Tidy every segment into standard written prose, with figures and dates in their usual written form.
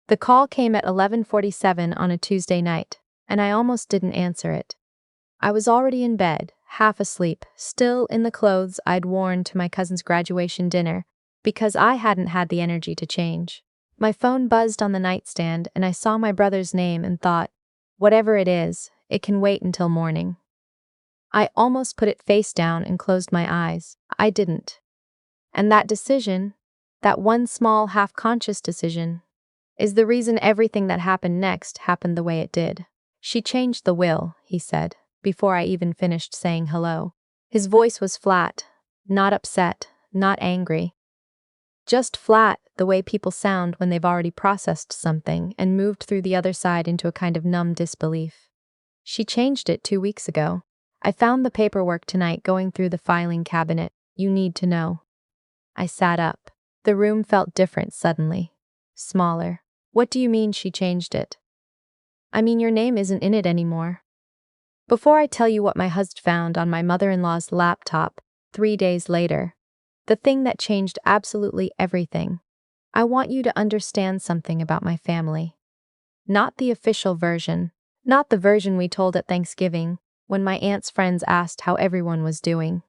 The call came at 11:47 on a Tuesday night, and I almost didn't answer it. I was already in bed, half asleep, still in the clothes I'd worn to my cousin's graduation dinner, because I hadn't had the energy to change. My phone buzzed on the nightstand and I saw my brother's name and thought, whatever it is, it can wait until morning. I almost put it face down and closed my eyes. I didn't. And that decision, that one small half-conscious decision, is the reason everything that happened next happened the way it did. She changed the will, he said, before I even finished saying hello. His voice was flat, not upset, not angry. Just flat, the way people sound when they've already processed something and moved through the other side into a kind of numb disbelief. She changed it 2 weeks ago. I found the paperwork tonight going through the filing cabinet. You need to know. I sat up. The room felt different suddenly. Smaller. What do you mean she changed it? I mean your name isn't in it anymore. Before I tell you what my husband found on my mother-in-law's laptop 3 days later, the thing that changed absolutely everything, I want you to understand something about my family. Not the official version, not the version we told at Thanksgiving, when my aunt's friends asked how everyone was doing.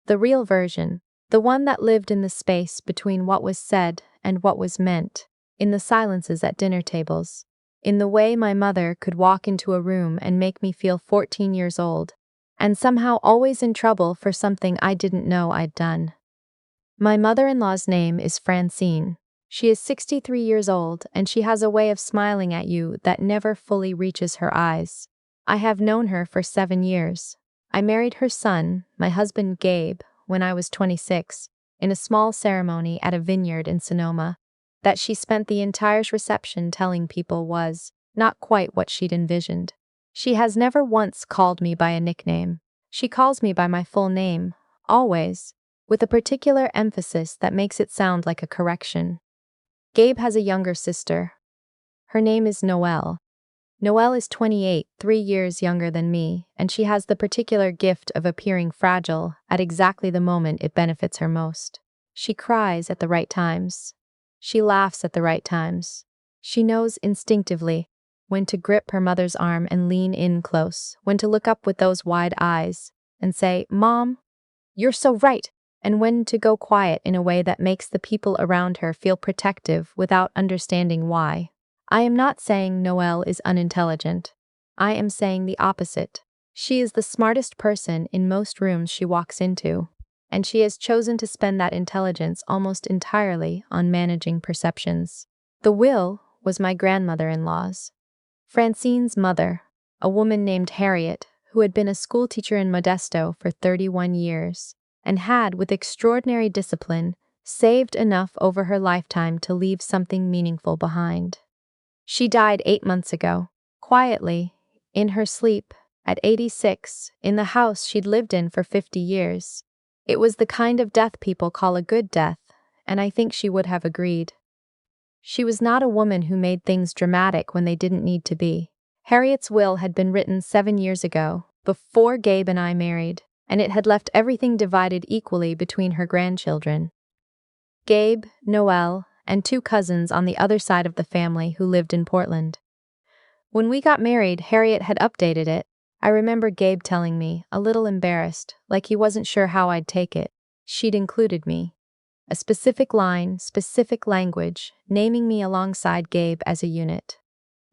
The real version, the one that lived in the space between what was said and what was meant, in the silences at dinner tables, in the way my mother could walk into a room and make me feel 14 years old, and somehow always in trouble for something I didn't know I'd done. My mother-in-law's name is Francine. She is 63 years old, and she has a way of smiling at you that never fully reaches her eyes. I have known her for 7 years. I married her son, my husband Gabe, when I was 26, in a small ceremony at a vineyard in Sonoma, that she spent the entire reception telling people was not quite what she'd envisioned. She has never once called me by a nickname. She calls me by my full name, always, with a particular emphasis that makes it sound like a correction. Gabe has a younger sister. Her name is Noelle. Noelle is 28, 3 years younger than me, and she has the particular gift of appearing fragile at exactly the moment it benefits her most. She cries at the right times. She laughs at the right times. She knows instinctively when to grip her mother's arm and lean in close, when to look up with those wide eyes and say, "Mom, you're so right," and when to go quiet in a way that makes the people around her feel protective without understanding why. I am not saying Noelle is unintelligent. I am saying the opposite. She is the smartest person in most rooms she walks into, and she has chosen to spend that intelligence almost entirely on managing perceptions. The will was my grandmother-in-law's. Francine's mother, a woman named Harriet, who had been a schoolteacher in Modesto for 31 years, and had, with extraordinary discipline, saved enough over her lifetime to leave something meaningful behind. She died 8 months ago, quietly, in her sleep, at 86, in the house she'd lived in for 50 years. It was the kind of death people call a good death, and I think she would have agreed. She was not a woman who made things dramatic when they didn't need to be. Harriet's will had been written 7 years ago, before Gabe and I married, and it had left everything divided equally between her grandchildren. Gabe, Noelle, and 2 cousins on the other side of the family who lived in Portland. When we got married, Harriet had updated it. I remember Gabe telling me, a little embarrassed, like he wasn't sure how I'd take it. She'd included me. A specific line, specific language, naming me alongside Gabe as a unit.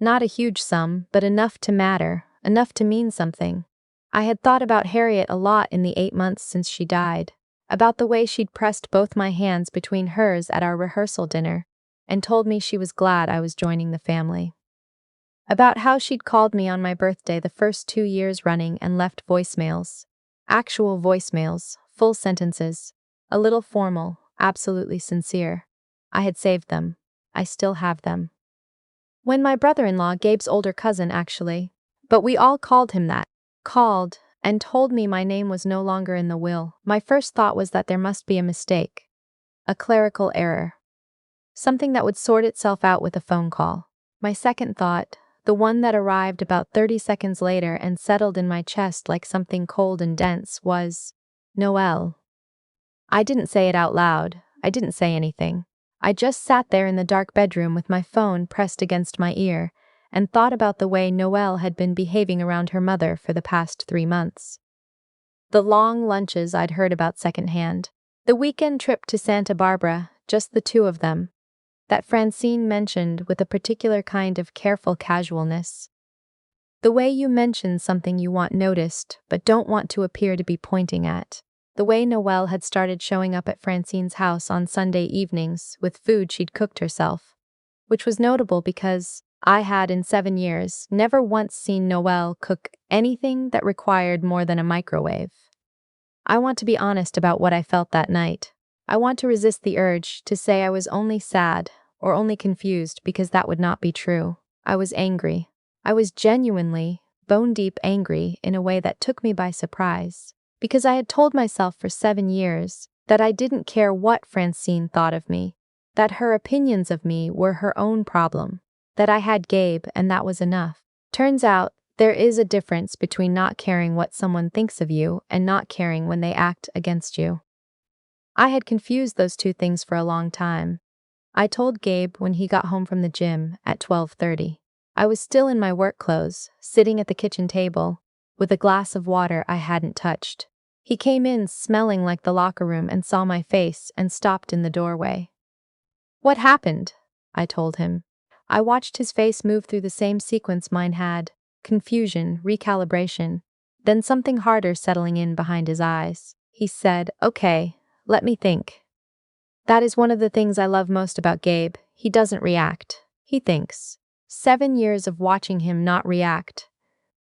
Not a huge sum, but enough to matter, enough to mean something. I had thought about Harriet a lot in the 8 months since she died, about the way she'd pressed both my hands between hers at our rehearsal dinner, and told me she was glad I was joining the family. About how she'd called me on my birthday the first 2 years running and left voicemails. Actual voicemails, full sentences, a little formal, absolutely sincere. I had saved them. I still have them. When my brother-in-law, Gabe's older cousin actually, but we all called him that, called and told me my name was no longer in the will, my first thought was that there must be a mistake. A clerical error. Something that would sort itself out with a phone call. My second thought, the one that arrived about 30 seconds later and settled in my chest like something cold and dense, was, Noelle. I didn't say it out loud. I didn't say anything. I just sat there in the dark bedroom with my phone pressed against my ear and thought about the way Noelle had been behaving around her mother for the past 3 months. The long lunches I'd heard about secondhand. The weekend trip to Santa Barbara, just the two of them. That Francine mentioned with a particular kind of careful casualness. The way you mention something you want noticed but don't want to appear to be pointing at. The way Noelle had started showing up at Francine's house on Sunday evenings with food she'd cooked herself. Which was notable because I had, in 7 years, never once seen Noelle cook anything that required more than a microwave. I want to be honest about what I felt that night. I want to resist the urge to say I was only sad or only confused because that would not be true. I was angry. I was genuinely, bone-deep angry in a way that took me by surprise. Because I had told myself for 7 years that I didn't care what Francine thought of me, that her opinions of me were her own problem, that I had Gabe and that was enough. Turns out, there is a difference between not caring what someone thinks of you and not caring when they act against you. I had confused those two things for a long time. I told Gabe when he got home from the gym at 12:30. I was still in my work clothes, sitting at the kitchen table, with a glass of water I hadn't touched. He came in smelling like the locker room and saw my face and stopped in the doorway. "What happened?" I told him. I watched his face move through the same sequence mine had. Confusion, recalibration, then something harder settling in behind his eyes. He said, "Okay, let me think." That is one of the things I love most about Gabe. He doesn't react. He thinks. 7 years of watching him not react,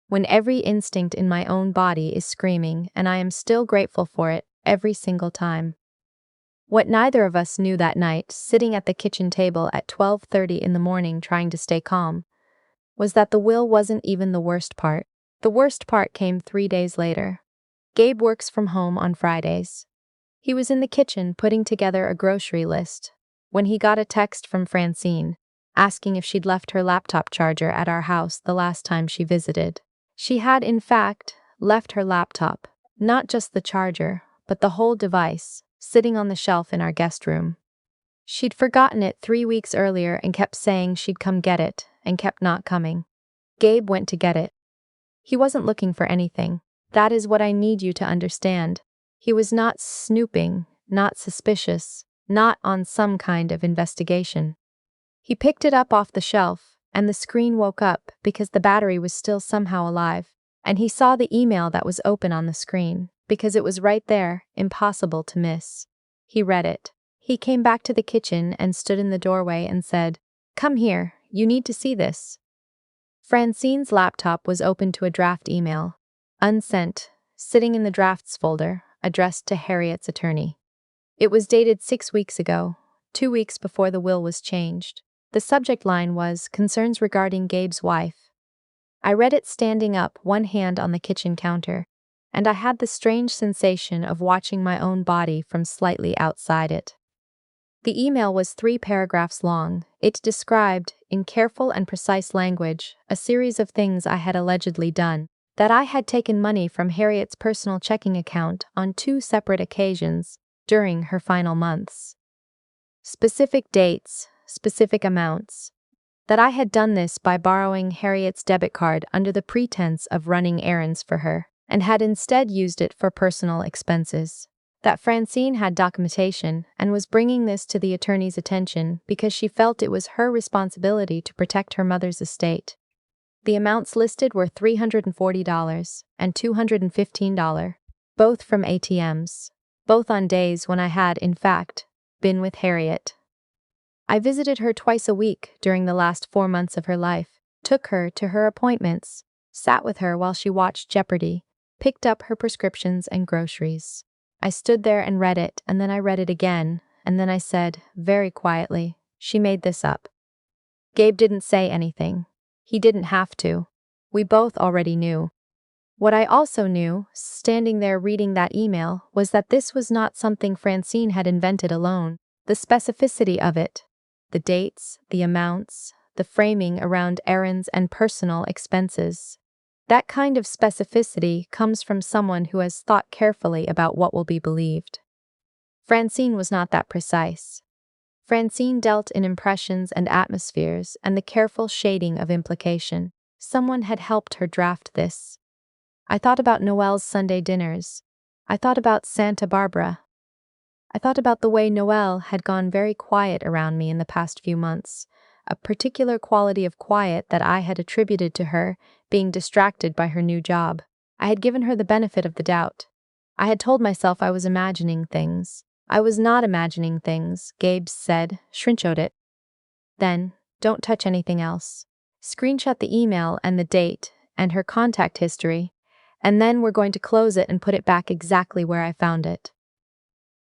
when every instinct in my own body is screaming, and I am still grateful for it every single time. What neither of us knew that night, sitting at the kitchen table at 12:30 in the morning trying to stay calm, was that the will wasn't even the worst part. The worst part came 3 days later. Gabe works from home on Fridays. He was in the kitchen putting together a grocery list when he got a text from Francine, asking if she'd left her laptop charger at our house the last time she visited. She had, in fact, left her laptop, not just the charger, but the whole device, sitting on the shelf in our guest room. She'd forgotten it 3 weeks earlier and kept saying she'd come get it, and kept not coming. Gabe went to get it. He wasn't looking for anything. That is what I need you to understand. He was not snooping, not suspicious, not on some kind of investigation. He picked it up off the shelf, and the screen woke up because the battery was still somehow alive, and he saw the email that was open on the screen, because it was right there, impossible to miss. He read it. He came back to the kitchen and stood in the doorway and said, "Come here, you need to see this." Francine's laptop was open to a draft email, unsent, sitting in the drafts folder, addressed to Harriet's attorney. It was dated 6 weeks ago, 2 weeks before the will was changed. The subject line was "Concerns regarding Gabe's wife." I read it standing up, one hand on the kitchen counter, and I had the strange sensation of watching my own body from slightly outside it. The email was 3 paragraphs long. It described, in careful and precise language, a series of things I had allegedly done, that I had taken money from Harriet's personal checking account on 2 separate occasions during her final months. Specific dates, specific amounts. That I had done this by borrowing Harriet's debit card under the pretense of running errands for her, and had instead used it for personal expenses. That Francine had documentation and was bringing this to the attorney's attention because she felt it was her responsibility to protect her mother's estate. The amounts listed were $340 and $215, both from ATMs, both on days when I had, in fact, been with Harriet. I visited her twice a week during the last 4 months of her life, took her to her appointments, sat with her while she watched Jeopardy, picked up her prescriptions and groceries. I stood there and read it, and then I read it again, and then I said, very quietly, "She made this up." Gabe didn't say anything. He didn't have to. We both already knew. What I also knew, standing there reading that email, was that this was not something Francine had invented alone. The specificity of it, the dates, the amounts, the framing around errands and personal expenses. That kind of specificity comes from someone who has thought carefully about what will be believed. Francine was not that precise. Francine dealt in impressions and atmospheres and the careful shading of implication. Someone had helped her draft this. I thought about Noel's Sunday dinners. I thought about Santa Barbara. I thought about the way Noelle had gone very quiet around me in the past few months, a particular quality of quiet that I had attributed to her being distracted by her new job. I had given her the benefit of the doubt. I had told myself I was imagining things. I was not imagining things, Gabe said, screenshot it. Then, don't touch anything else. Screenshot the email and the date and her contact history, and then we're going to close it and put it back exactly where I found it.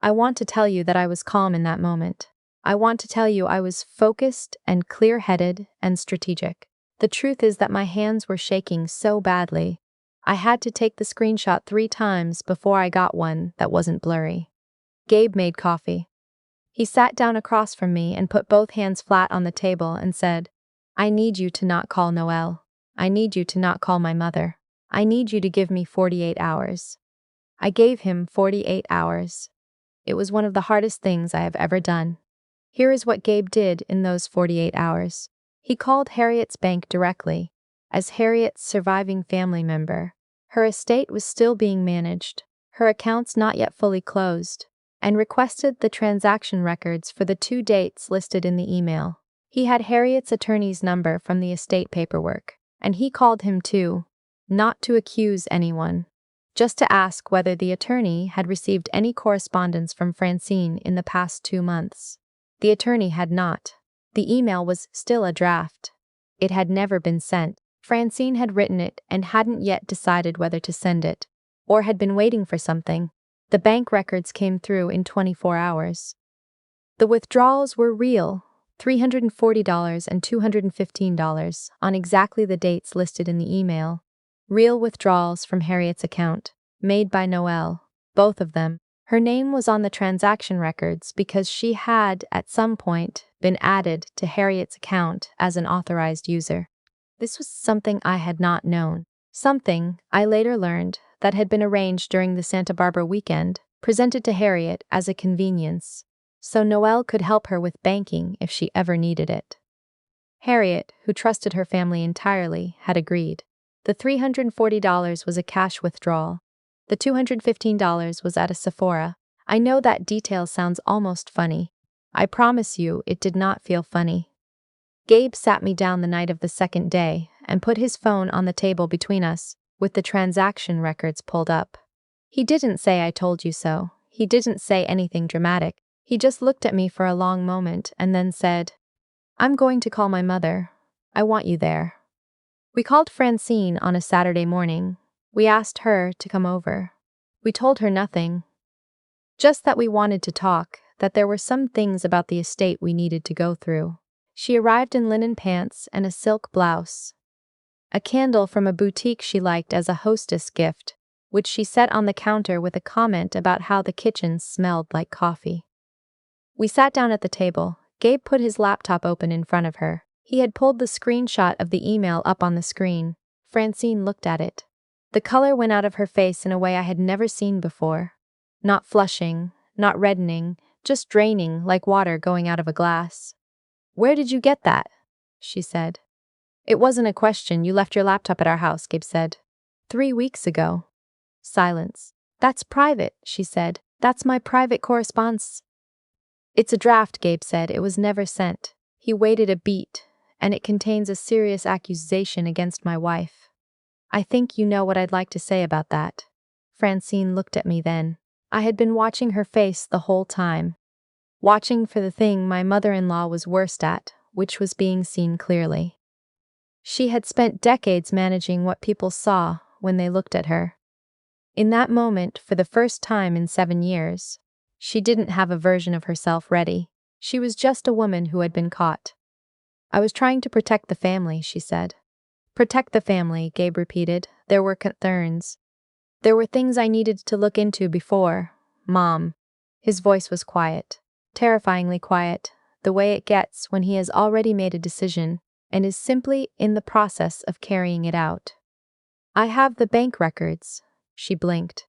I want to tell you that I was calm in that moment. I want to tell you I was focused and clear-headed and strategic. The truth is that my hands were shaking so badly. I had to take the screenshot 3 times before I got one that wasn't blurry. Gabe made coffee. He sat down across from me and put both hands flat on the table and said, I need you to not call Noelle. I need you to not call my mother. I need you to give me 48 hours. I gave him 48 hours. It was one of the hardest things I have ever done. Here is what Gabe did in those 48 hours. He called Harriet's bank directly. As Harriet's surviving family member, her estate was still being managed, her accounts not yet fully closed, and requested the transaction records for the 2 dates listed in the email. He had Harriet's attorney's number from the estate paperwork, and he called him too, not to accuse anyone, just to ask whether the attorney had received any correspondence from Francine in the past 2 months. The attorney had not. The email was still a draft. It had never been sent. Francine had written it and hadn't yet decided whether to send it, or had been waiting for something. The bank records came through in 24 hours. The withdrawals were real, $340 and $215, on exactly the dates listed in the email. Real withdrawals from Harriet's account, made by Noelle, both of them. Her name was on the transaction records because she had, at some point, been added to Harriet's account as an authorized user. This was something I had not known. Something, I later learned, that had been arranged during the Santa Barbara weekend, presented to Harriet as a convenience, so Noelle could help her with banking if she ever needed it. Harriet, who trusted her family entirely, had agreed. The $340 was a cash withdrawal. The $215 was at a Sephora. I know that detail sounds almost funny. I promise you it did not feel funny. Gabe sat me down the night of the second day and put his phone on the table between us, with the transaction records pulled up. He didn't say I told you so. He didn't say anything dramatic. He just looked at me for a long moment and then said, I'm going to call my mother. I want you there. We called Francine on a Saturday morning. We asked her to come over. We told her nothing. Just that we wanted to talk, that there were some things about the estate we needed to go through. She arrived in linen pants and a silk blouse. A candle from a boutique she liked as a hostess gift, which she set on the counter with a comment about how the kitchen smelled like coffee. We sat down at the table. Gabe put his laptop open in front of her. He had pulled the screenshot of the email up on the screen. Francine looked at it. The color went out of her face in a way I had never seen before. Not flushing, not reddening, just draining like water going out of a glass. Where did you get that? She said. It wasn't a question. You left your laptop at our house, Gabe said. 3 weeks ago. Silence. That's private, she said. That's my private correspondence. It's a draft, Gabe said. It was never sent. He waited a beat, and it contains a serious accusation against my wife. I think you know what I'd like to say about that. Francine looked at me then. I had been watching her face the whole time. Watching for the thing my mother-in-law was worst at, which was being seen clearly. She had spent decades managing what people saw when they looked at her. In that moment, for the first time in 7 years, she didn't have a version of herself ready. She was just a woman who had been caught. I was trying to protect the family, she said. Protect the family, Gabe repeated. There were concerns. There were things I needed to look into before. Mom. His voice was quiet. Terrifyingly quiet, the way it gets when he has already made a decision and is simply in the process of carrying it out. I have the bank records. She blinked.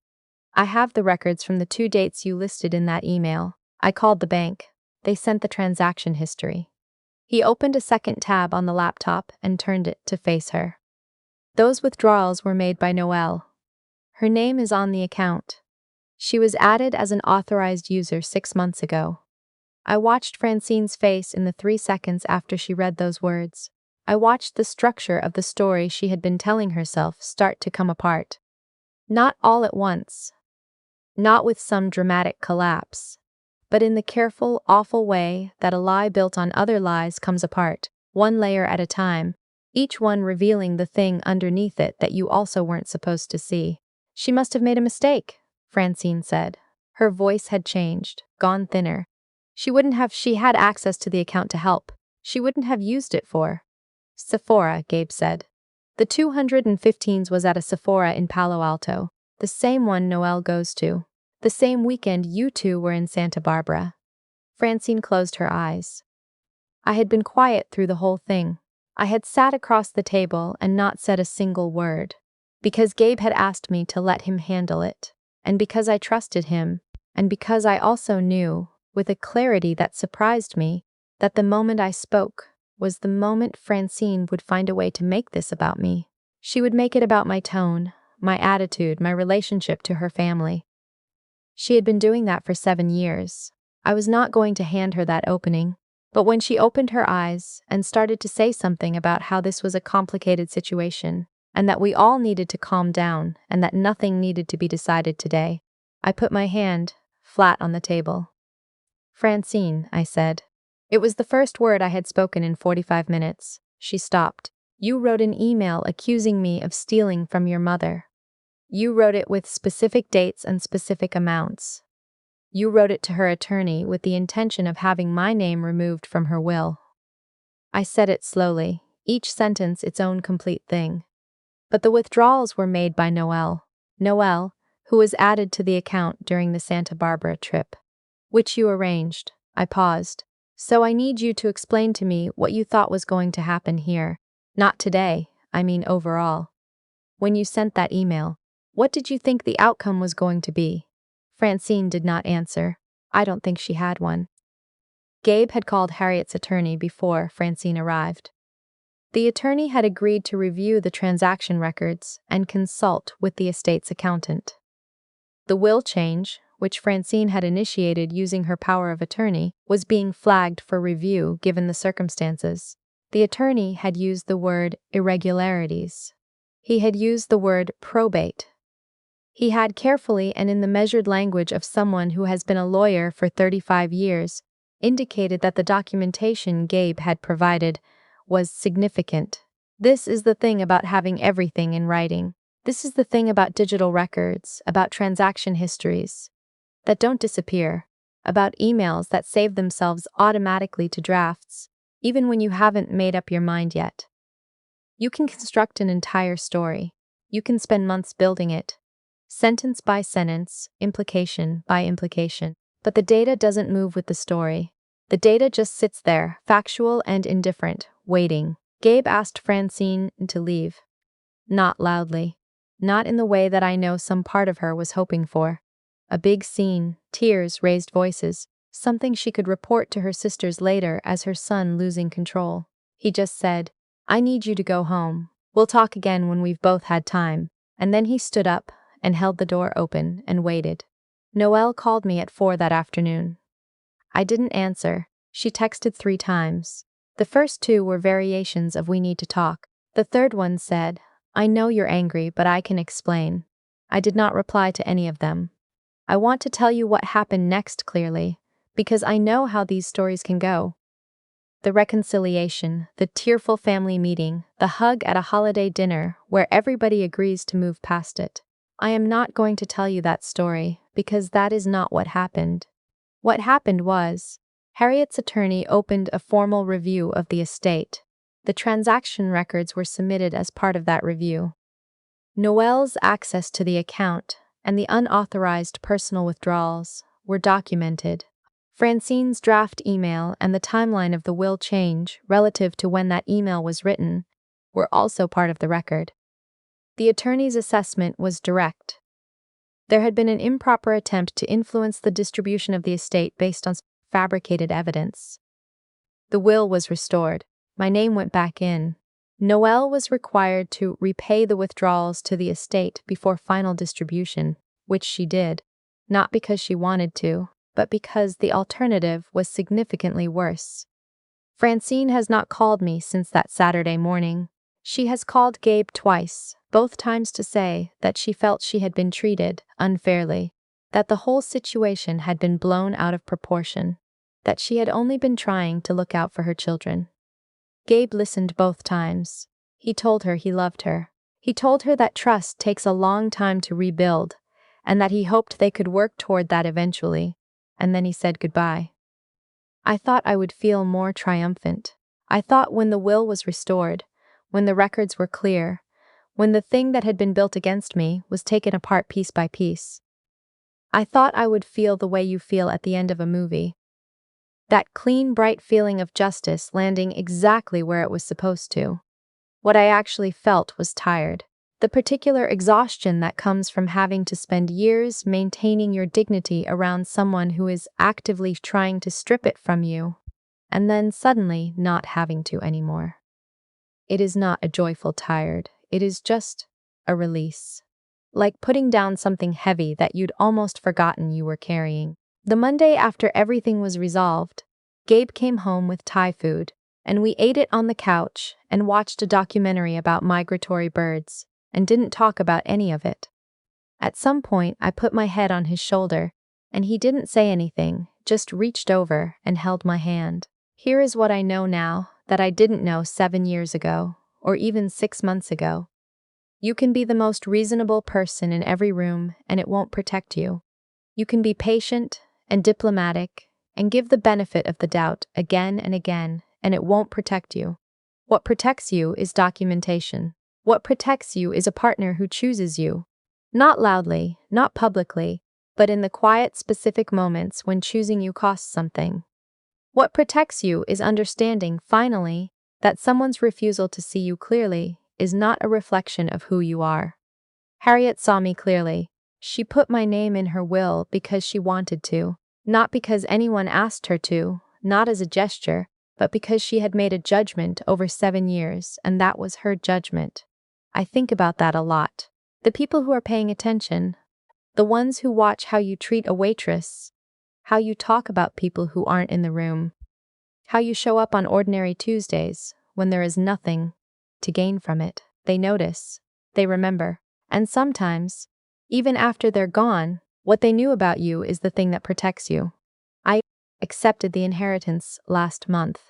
I have the records from the 2 dates you listed in that email. I called the bank. They sent the transaction history. He opened a second tab on the laptop and turned it to face her. Those withdrawals were made by Noelle. Her name is on the account. She was added as an authorized user 6 months ago. I watched Francine's face in the 3 seconds after she read those words. I watched the structure of the story she had been telling herself start to come apart. Not all at once. Not with some dramatic collapse. But in the careful, awful way that a lie built on other lies comes apart, one layer at a time, each one revealing the thing underneath it that you also weren't supposed to see. She must have made a mistake, Francine said. Her voice had changed, gone thinner. She had access to the account to help. She wouldn't have used it for Sephora, Gabe said. The 215s was at a Sephora in Palo Alto, the same one Noelle goes to. The same weekend you two were in Santa Barbara. Francine closed her eyes. I had been quiet through the whole thing. I had sat across the table and not said a single word. Because Gabe had asked me to let him handle it. And because I trusted him. And because I also knew, with a clarity that surprised me, that the moment I spoke was the moment Francine would find a way to make this about me. She would make it about my tone, my attitude, my relationship to her family. She had been doing that for 7 years. I was not going to hand her that opening. But when she opened her eyes and started to say something about how this was a complicated situation, and that we all needed to calm down, and that nothing needed to be decided today, I put my hand flat on the table. Francine, I said. It was the first word I had spoken in 45 minutes. She stopped. You wrote an email accusing me of stealing from your mother. You wrote it with specific dates and specific amounts. You wrote it to her attorney with the intention of having my name removed from her will. I said it slowly, each sentence its own complete thing. But the withdrawals were made by Noelle. Noelle, who was added to the account during the Santa Barbara trip. Which you arranged. I paused. So I need you to explain to me what you thought was going to happen here. Not today, I mean overall. When you sent that email, what did you think the outcome was going to be? Francine did not answer. I don't think she had one. Gabe had called Harriet's attorney before Francine arrived. The attorney had agreed to review the transaction records and consult with the estate's accountant. The will change, which Francine had initiated using her power of attorney, was being flagged for review given the circumstances. The attorney had used the word irregularities. He had used the word probate. He had carefully and in the measured language of someone who has been a lawyer for 35 years, indicated that the documentation Gabe had provided was significant. This is the thing about having everything in writing. This is the thing about digital records, about transaction histories that don't disappear, about emails that save themselves automatically to drafts, even when you haven't made up your mind yet. You can construct an entire story. You can spend months building it, sentence by sentence, implication by implication. But the data doesn't move with the story. The data just sits there, factual and indifferent, waiting. Gabe asked Francine to leave. Not loudly. Not in the way that I know some part of her was hoping for. A big scene, tears, raised voices, something she could report to her sisters later as her son losing control. He just said, I need you to go home. We'll talk again when we've both had time. And then he stood up and held the door open and waited. Noelle called me at 4 that afternoon. I didn't answer. She texted 3 times. The first 2 were variations of we need to talk. The third one said, I know you're angry, but I can explain. I did not reply to any of them. I want to tell you what happened next clearly, because I know how these stories can go. The reconciliation, the tearful family meeting, the hug at a holiday dinner where everybody agrees to move past it. I am not going to tell you that story, because that is not what happened. What happened was, Harriet's attorney opened a formal review of the estate. The transaction records were submitted as part of that review. Noelle's access to the account and the unauthorized personal withdrawals were documented. Francine's draft email and the timeline of the will change relative to when that email was written were also part of the record. The attorney's assessment was direct. There had been an improper attempt to influence the distribution of the estate based on fabricated evidence. The will was restored. My name went back in. Noelle was required to repay the withdrawals to the estate before final distribution, which she did, not because she wanted to, but because the alternative was significantly worse. Francine has not called me since that Saturday morning. She has called Gabe twice, both times to say that she felt she had been treated unfairly, that the whole situation had been blown out of proportion, that she had only been trying to look out for her children. Gabe listened both times. He told her he loved her. He told her that trust takes a long time to rebuild, and that he hoped they could work toward that eventually, and then he said goodbye. I thought I would feel more triumphant. I thought when the will was restored, when the records were clear, when the thing that had been built against me was taken apart piece by piece, I thought I would feel the way you feel at the end of a movie. That clean, bright feeling of justice landing exactly where it was supposed to. What I actually felt was tired. The particular exhaustion that comes from having to spend years maintaining your dignity around someone who is actively trying to strip it from you, and then suddenly not having to anymore. It is not a joyful tired, it is just a release. Like putting down something heavy that you'd almost forgotten you were carrying. The Monday after everything was resolved, Gabe came home with Thai food, and we ate it on the couch and watched a documentary about migratory birds, and didn't talk about any of it. At some point, I put my head on his shoulder, and he didn't say anything, just reached over and held my hand. Here is what I know now that I didn't know 7 years ago, or even 6 months ago. You can be the most reasonable person in every room, and it won't protect you. You can be patient and diplomatic and give the benefit of the doubt again and again, and it won't protect you. What protects you is documentation. What protects you is a partner who chooses you. Not loudly, not publicly, but in the quiet, specific moments when choosing you costs something. What protects you is understanding, finally, that someone's refusal to see you clearly is not a reflection of who you are. Harriet saw me clearly. She put my name in her will because she wanted to, not because anyone asked her to, not as a gesture, but because she had made a judgment over 7 years, and that was her judgment. I think about that a lot. The people who are paying attention, the ones who watch how you treat a waitress, how you talk about people who aren't in the room, how you show up on ordinary Tuesdays when there is nothing to gain from it. They notice, they remember, and sometimes, even after they're gone, what they knew about you is the thing that protects you. I accepted the inheritance last month.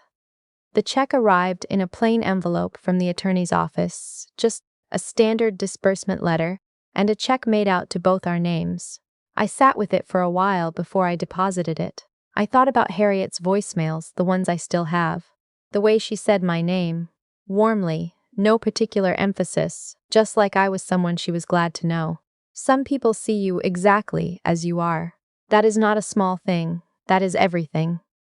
The check arrived in a plain envelope from the attorney's office, just a standard disbursement letter, and a check made out to both our names. I sat with it for a while before I deposited it. I thought about Harriet's voicemails, the ones I still have. The way she said my name, warmly, no particular emphasis, just like I was someone she was glad to know. Some people see you exactly as you are. That is not a small thing, that is everything.